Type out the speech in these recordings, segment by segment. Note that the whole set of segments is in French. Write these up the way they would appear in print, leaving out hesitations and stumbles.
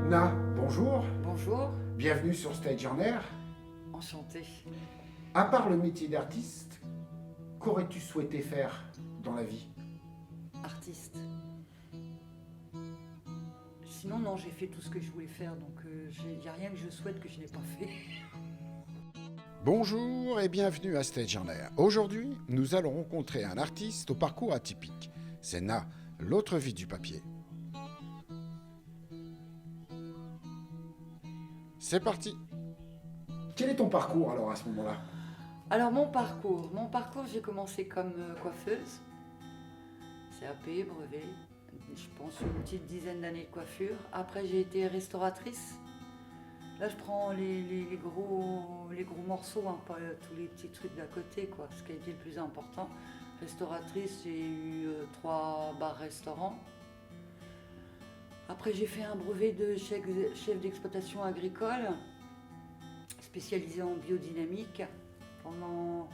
Na, bonjour, Bonjour, bienvenue sur Stage en Air. enchantée. À part le métier d'artiste, qu'aurais-tu souhaité faire dans la vie? Artiste. Sinon, non, j'ai fait tout ce que je voulais faire, donc il n'y a rien que je souhaite que je n'ai pas fait. Bonjour et bienvenue à Stage en Air. Aujourd'hui, nous allons rencontrer un artiste au parcours atypique. C'est Na, l'autre vie du papier. C'est parti. Quel est ton parcours alors à ce moment-là? Alors, mon parcours, j'ai commencé comme coiffeuse. CAP, brevet, je pense une petite dizaine d'années de coiffure. Après, j'ai été restauratrice. Là, je prends les gros morceaux, hein, pas tous les petits trucs d'à côté, quoi, ce qui a été le plus important. Restauratrice, j'ai eu 3 bars-restaurants. Après, j'ai fait un brevet de chef d'exploitation agricole, spécialisé en biodynamique, pendant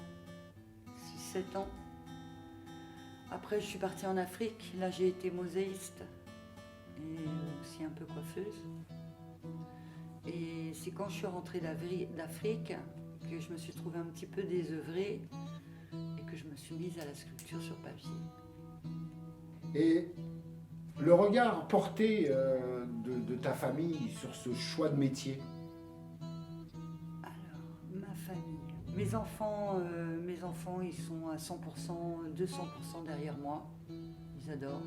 6-7 ans. Après, je suis partie en Afrique. Là, j'ai été mosaïste et aussi un peu coiffeuse. Et c'est quand je suis rentrée d'Afrique que je me suis trouvée un petit peu désœuvrée et que je me suis mise à la sculpture sur papier. Et le regard porté de ta famille sur ce choix de métier? Alors, ma famille. Mes enfants, ils sont à 100%, 200% derrière moi. Ils adorent.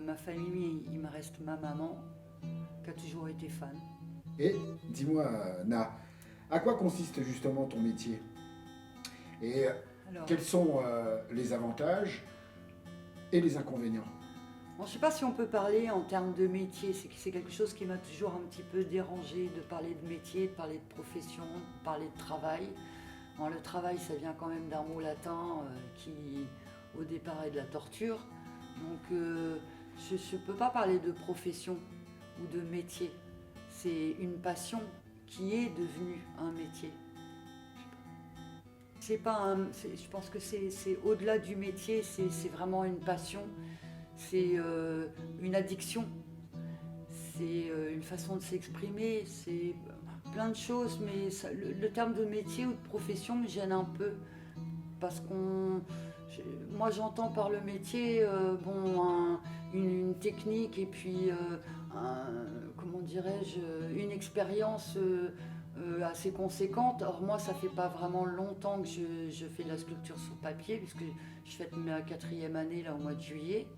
Ma famille, il me reste ma maman, qui a toujours été fan. Et dis-moi, Na, à quoi consiste justement ton métier? Et Alors, quels sont les avantages et les inconvénients? bon, je ne sais pas si on peut parler en termes de métier. C'est quelque chose qui m'a toujours un petit peu dérangé de parler de métier, de parler de profession, de parler de travail. Bon, le travail, ça vient quand même d'un mot latin qui, au départ, est de la torture. Donc, je ne peux pas parler de profession ou de métier. C'est une passion qui est devenue un métier. Je pense que c'est au-delà du métier, c'est vraiment une passion, c'est une addiction, c'est une façon de s'exprimer, c'est plein de choses, mais le terme de métier ou de profession me gêne un peu, parce moi j'entends par le métier une technique et puis comment dirais-je, une expérience assez conséquente. Or moi ça fait pas vraiment longtemps que je fais de la sculpture sur papier, puisque je fête ma 4e année là au mois de juillet.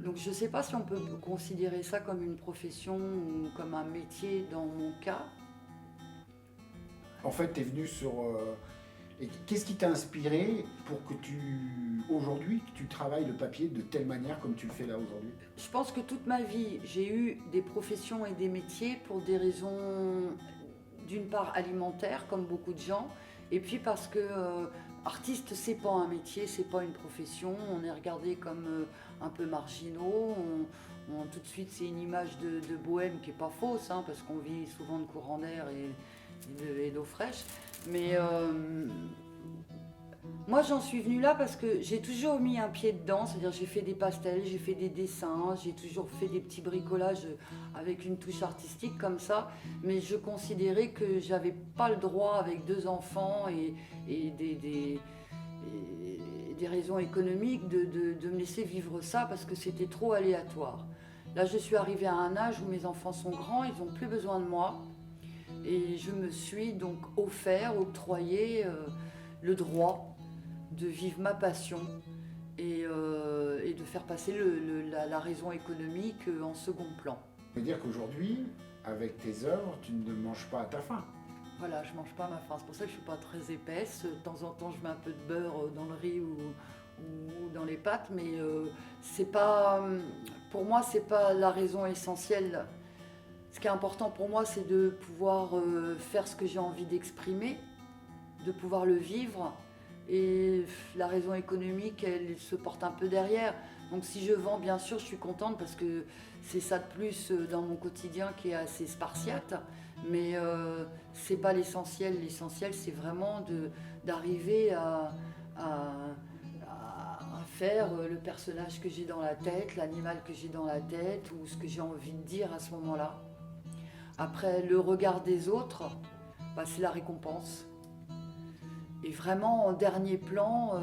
Donc je sais pas si on peut considérer ça comme une profession ou comme un métier dans mon cas. En fait, tu es venu sur... et qu'est-ce qui t'a inspiré pour que aujourd'hui, que tu travailles le papier de telle manière comme tu le fais là aujourd'hui? Je pense que toute ma vie, j'ai eu des professions et des métiers pour des raisons, d'une part alimentaires, comme beaucoup de gens, et puis parce que artiste, c'est pas un métier, c'est pas une profession. On est regardé comme un peu marginaux. Tout de suite, c'est une image de bohème qui est pas fausse, hein, parce qu'on vit souvent de courant d'air et d'eau fraîche. Mais moi, j'en suis venue là parce que j'ai toujours mis un pied dedans, c'est-à-dire j'ai fait des pastels, j'ai fait des dessins, j'ai toujours fait des petits bricolages avec une touche artistique comme ça, mais je considérais que j'avais pas le droit, avec 2 enfants et des raisons économiques, de me laisser vivre ça parce que c'était trop aléatoire. Là, je suis arrivée à un âge où mes enfants sont grands, ils n'ont plus besoin de moi, et je me suis donc octroyé le droit de vivre ma passion et de faire passer la raison économique en second plan. Ça veut dire qu'aujourd'hui, avec tes œuvres, tu ne manges pas à ta faim. Voilà, je mange pas ma faim, c'est pour ça que je suis pas très épaisse. De temps en temps, je mets un peu de beurre dans le riz ou dans les pâtes, mais c'est pas, pour moi, c'est pas la raison essentielle. Ce qui est important pour moi, c'est de pouvoir faire ce que j'ai envie d'exprimer, de pouvoir le vivre. Et la raison économique, elle se porte un peu derrière. Donc si je vends, bien sûr, je suis contente parce que c'est ça de plus dans mon quotidien qui est assez spartiate. Mais c'est pas l'essentiel. L'essentiel, c'est vraiment d'arriver à faire le personnage que j'ai dans la tête, l'animal que j'ai dans la tête ou ce que j'ai envie de dire à ce moment-là. Après, le regard des autres, c'est la récompense. Et vraiment, en dernier plan,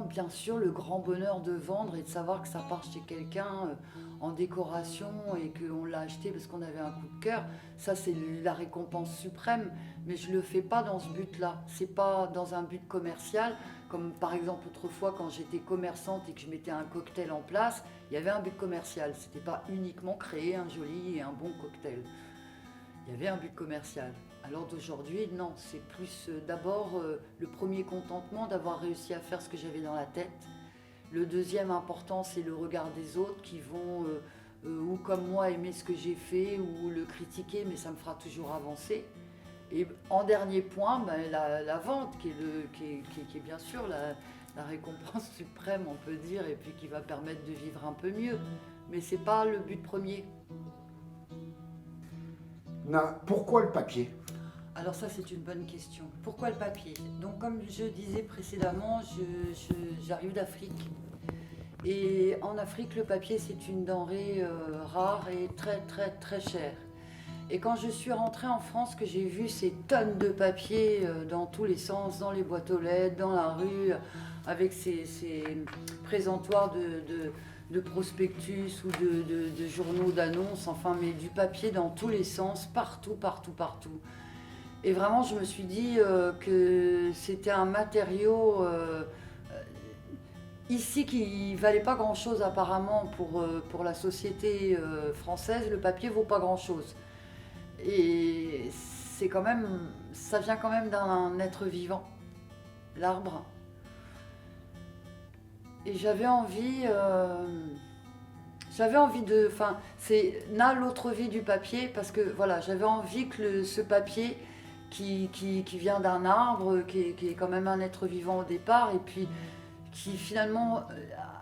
bien sûr, le grand bonheur de vendre et de savoir que ça part chez quelqu'un en décoration et qu'on l'a acheté parce qu'on avait un coup de cœur, ça c'est la récompense suprême. Mais je ne le fais pas dans ce but-là. C'est pas dans un but commercial, comme par exemple autrefois quand j'étais commerçante et que je mettais un cocktail en place, il y avait un but commercial. C'était pas uniquement créer un joli et un bon cocktail. Il y avait un but commercial. Alors d'aujourd'hui, non, c'est plus d'abord le premier contentement d'avoir réussi à faire ce que j'avais dans la tête. Le deuxième important, c'est le regard des autres qui vont, ou comme moi, aimer ce que j'ai fait ou le critiquer, mais ça me fera toujours avancer. Et en dernier point, la vente, qui est bien sûr la récompense suprême, on peut dire, et puis qui va permettre de vivre un peu mieux. Mais ce n'est pas le but premier. Pourquoi le papier? Alors ça, c'est une bonne question. Pourquoi le papier? Donc comme je disais précédemment, j'arrive d'Afrique. Et en Afrique, le papier, c'est une denrée rare et très très très chère. Et quand je suis rentrée en France, que j'ai vu ces tonnes de papier dans tous les sens, dans les boîtes aux lettres, dans la rue, avec ces présentoirs de prospectus ou de journaux d'annonces, enfin, mais du papier dans tous les sens, partout, partout, partout. Et vraiment, je me suis dit que c'était un matériau ici qui valait pas grand-chose apparemment pour la société française. Le papier vaut pas grand-chose. Et c'est quand même, ça vient quand même d'un être vivant, l'arbre. Et j'avais envie de, enfin, c'est l'autre vie du papier parce que voilà, j'avais envie que ce papier qui vient d'un arbre, qui est quand même un être vivant au départ, et puis qui finalement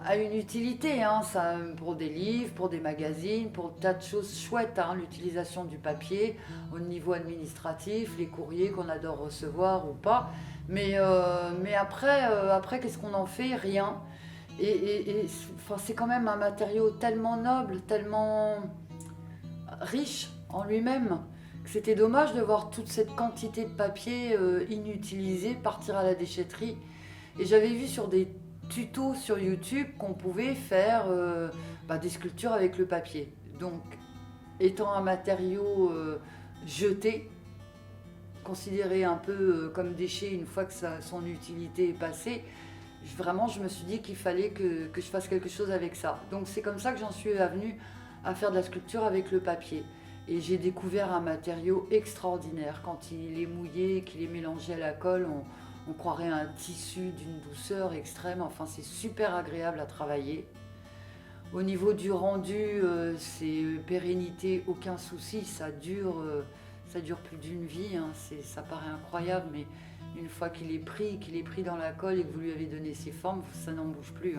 a une utilité, ça, pour des livres, pour des magazines, pour des tas de choses chouettes, l'utilisation du papier au niveau administratif, les courriers qu'on adore recevoir ou pas. Mais après qu'est-ce qu'on en fait? Rien. Et c'est quand même un matériau tellement noble, tellement riche en lui-même, que c'était dommage de voir toute cette quantité de papier inutilisé partir à la déchetterie. Et j'avais vu sur des tutos sur YouTube qu'on pouvait faire des sculptures avec le papier. Donc, étant un matériau jeté, considéré un peu comme déchet une fois que son utilité est passée, vraiment je me suis dit qu'il fallait que je fasse quelque chose avec ça. Donc c'est comme ça que j'en suis venue à faire de la sculpture avec le papier. Et j'ai découvert un matériau extraordinaire. Quand il est mouillé, qu'il est mélangé à la colle, on croirait un tissu d'une douceur extrême. Enfin, c'est super agréable à travailler. Au niveau du rendu, c'est pérennité, aucun souci. Ça dure plus d'une vie. Ça paraît incroyable, mais une fois qu'il est pris dans la colle et que vous lui avez donné ses formes, ça n'en bouge plus.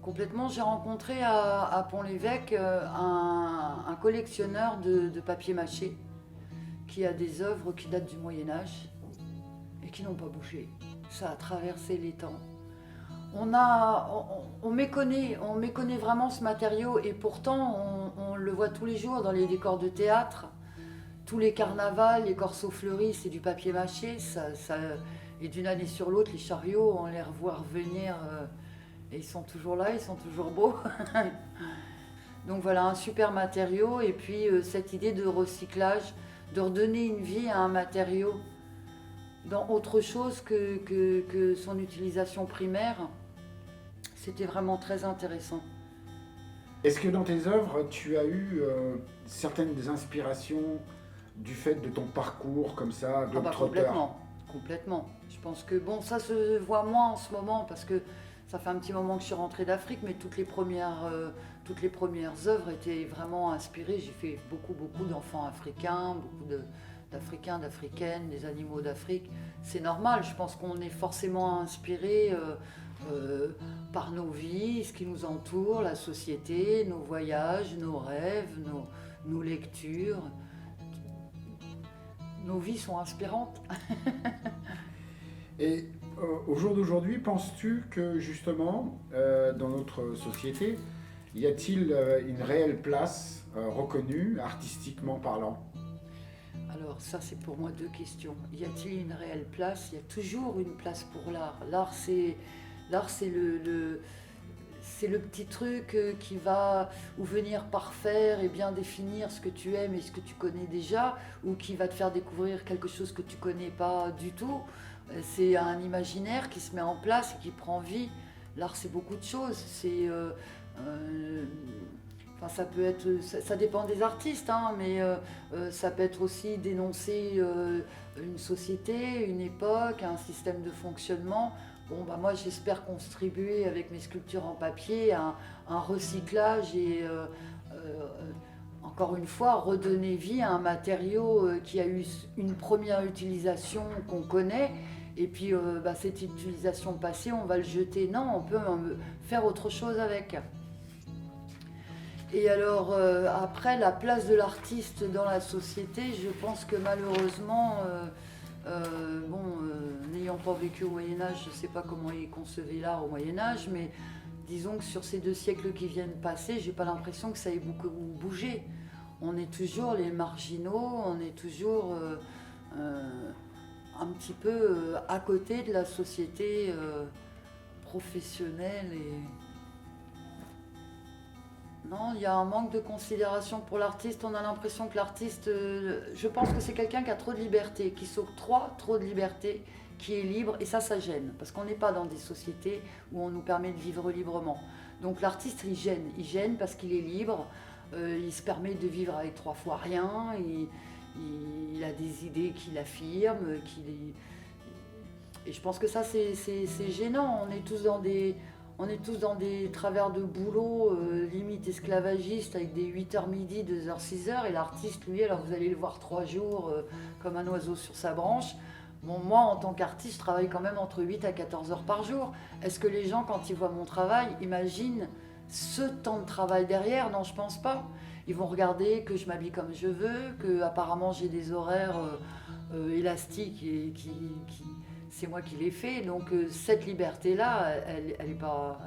Complètement, j'ai rencontré à Pont-l'Évêque un collectionneur de papier mâché qui a des œuvres qui datent du Moyen-Âge et qui n'ont pas bougé. Ça a traversé les temps. On méconnaît vraiment ce matériau et pourtant on le voit tous les jours dans les décors de théâtre. Tous les carnavals, les corsos fleuris, c'est du papier mâché. Et d'une année sur l'autre, les chariots, on les revoit revenir et ils sont toujours là, ils sont toujours beaux. Donc voilà, un super matériau. Et puis cette idée de recyclage, de redonner une vie à un matériau dans autre chose que son utilisation primaire, c'était vraiment très intéressant. Est-ce que dans tes œuvres, tu as eu certaines inspirations du fait de ton parcours comme ça, d'autres auteurs? Complètement. Je pense que ça se voit moins en ce moment parce que ça fait un petit moment que je suis rentrée d'Afrique, mais toutes les premières œuvres étaient vraiment inspirées. J'ai fait beaucoup d'enfants africains, beaucoup d'Africains, d'Africaines, des animaux d'Afrique. C'est normal, je pense qu'on est forcément inspiré par nos vies, ce qui nous entoure, la société, nos voyages, nos rêves, nos lectures. Nos vies sont inspirantes. Et Au jour d'aujourd'hui, penses-tu que justement, dans notre société, y a-t-il une réelle place reconnue, artistiquement parlant? Alors ça c'est pour moi deux questions. Y a-t-il une réelle place? Il y a toujours une place pour l'art. L'art c'est c'est le petit truc qui va ou venir parfaire et bien définir ce que tu aimes et ce que tu connais déjà, ou qui va te faire découvrir quelque chose que tu connais pas du tout. C'est un imaginaire qui se met en place et qui prend vie. L'art, c'est beaucoup de choses. Euh, enfin, ça peut être, ça dépend des artistes, hein, mais ça peut être aussi dénoncer une société, une époque, un système de fonctionnement. Bon, bah moi, j'espère contribuer avec mes sculptures en papier à un recyclage et encore une fois, redonner vie à un matériau qui a eu une première utilisation qu'on connaît, et puis bah, cette utilisation passée, on va le jeter. Non, on peut faire autre chose avec. Et alors, après, la place de l'artiste dans la société, je pense que malheureusement, n'ayant pas vécu au Moyen-Âge, je ne sais pas comment ils concevaient l'art au Moyen-Âge, mais disons que sur ces 2 siècles qui viennent passer, j'ai pas l'impression que ça ait beaucoup bougé. On est toujours les marginaux, on est toujours un petit peu à côté de la société professionnelle. Et non, il y a un manque de considération pour l'artiste. On a l'impression que l'artiste, je pense que c'est quelqu'un qui a trop de liberté, qui s'octroie trop de liberté, qui est libre, et ça gêne, parce qu'on n'est pas dans des sociétés où on nous permet de vivre librement. Donc l'artiste, il gêne parce qu'il est libre, il se permet de vivre avec 3 fois rien, il a des idées qu'il affirme, et je pense que ça c'est gênant. On est tous dans des travers de boulot limite esclavagistes, avec des 8h midi, 2h 6h, et l'artiste, lui, alors vous allez le voir 3 jours comme un oiseau sur sa branche. Bon, moi, en tant qu'artiste, je travaille quand même entre 8 à 14 heures par jour. Est-ce que les gens, quand ils voient mon travail, imaginent ce temps de travail derrière? Non, je pense pas. Ils vont regarder que je m'habille comme je veux, que apparemment j'ai des horaires élastiques et c'est moi qui les fais. Donc cette liberté-là, elle est pas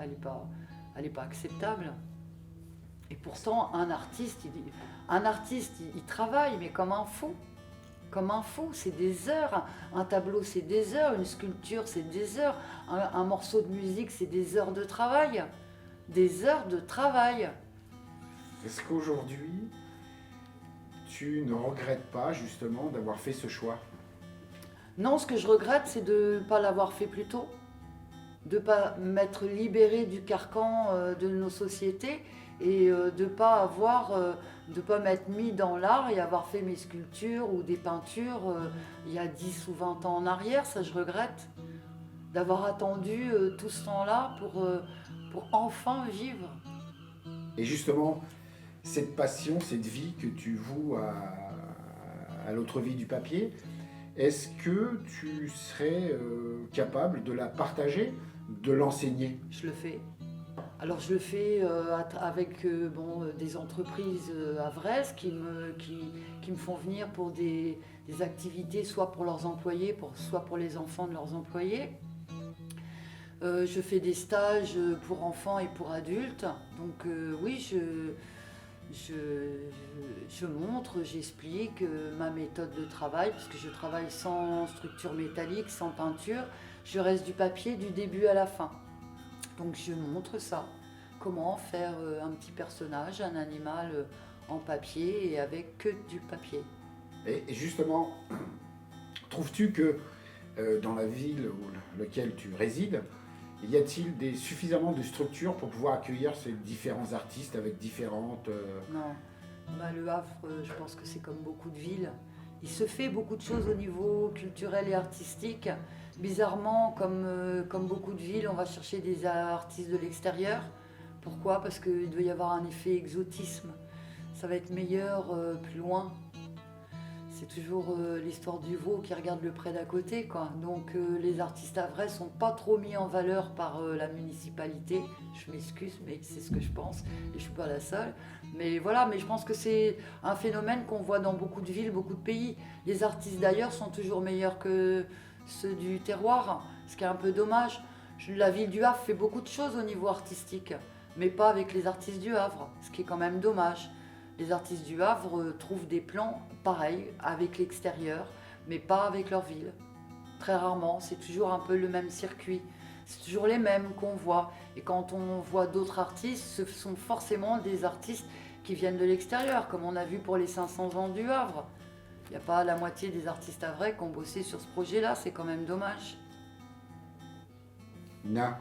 acceptable. Et pourtant, un artiste, il travaille, mais comme un fou. Comme un fou, c'est des heures. Un tableau, c'est des heures. Une sculpture, c'est des heures. Un morceau de musique, c'est des heures de travail. Des heures de travail. Est-ce qu'aujourd'hui, tu ne regrettes pas justement d'avoir fait ce choix? Non, ce que je regrette, c'est de ne pas l'avoir fait plus tôt, de ne pas m'être libérée du carcan de nos sociétés, et de ne pas m'être mis dans l'art et avoir fait mes sculptures ou des peintures il y a 10 ou 20 ans en arrière. Ça, je regrette d'avoir attendu tout ce temps-là pour enfin vivre. Et justement, cette passion, cette vie que tu voues à l'autre vie du papier, est-ce que tu serais capable de la partager, de l'enseigner? Je le fais. Alors je le fais avec des entreprises à Vresse qui me font venir pour des activités, soit pour leurs employés, soit pour les enfants de leurs employés. Je fais des stages pour enfants et pour adultes. Donc oui, je montre, j'explique ma méthode de travail, puisque je travaille sans structure métallique, sans peinture. Je reste du papier du début à la fin. Donc je montre ça, comment faire un petit personnage, un animal en papier et avec que du papier. Et justement, trouves-tu que dans la ville où laquelle tu résides, y a-t-il suffisamment de structures pour pouvoir accueillir ces différents artistes avec différentes... Non, bah, Le Havre, je pense que c'est comme beaucoup de villes. Il se fait beaucoup de choses au niveau culturel et artistique. Bizarrement, comme beaucoup de villes, on va chercher des artistes de l'extérieur. Pourquoi? Parce qu'il doit y avoir un effet exotisme. Ça va être meilleur plus loin. C'est toujours l'histoire du veau qui regarde le pré d'à côté, quoi. Donc les artistes à vrai sont pas trop mis en valeur par la municipalité. Je m'excuse, mais c'est ce que je pense et je suis pas la seule. Mais voilà, mais je pense que c'est un phénomène qu'on voit dans beaucoup de villes, beaucoup de pays. Les artistes d'ailleurs sont toujours meilleurs que ceux du terroir. Ce qui est un peu dommage. La ville du Havre fait beaucoup de choses au niveau artistique, mais pas avec les artistes du Havre, ce qui est quand même dommage. Les artistes du Havre trouvent des plans pareils avec l'extérieur, mais pas avec leur ville. Très rarement, c'est toujours un peu le même circuit. C'est toujours les mêmes qu'on voit. Et quand on voit d'autres artistes, ce sont forcément des artistes qui viennent de l'extérieur, comme on a vu pour les 500 ans du Havre. Il n'y a pas la moitié des artistes havrais qui ont bossé sur ce projet-là, c'est quand même dommage. Na,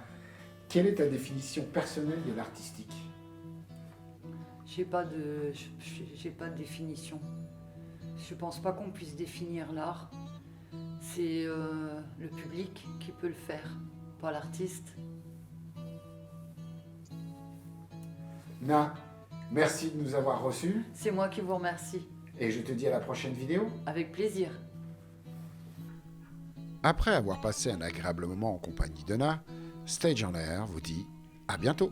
quelle est ta définition personnelle de l'artistique? J'ai pas de définition. Je pense pas qu'on puisse définir l'art. C'est le public qui peut le faire, pas l'artiste. Na, merci de nous avoir reçus. C'est moi qui vous remercie. Et je te dis à la prochaine vidéo. Avec plaisir. Après avoir passé un agréable moment en compagnie de Na, Stage en Air vous dit à bientôt.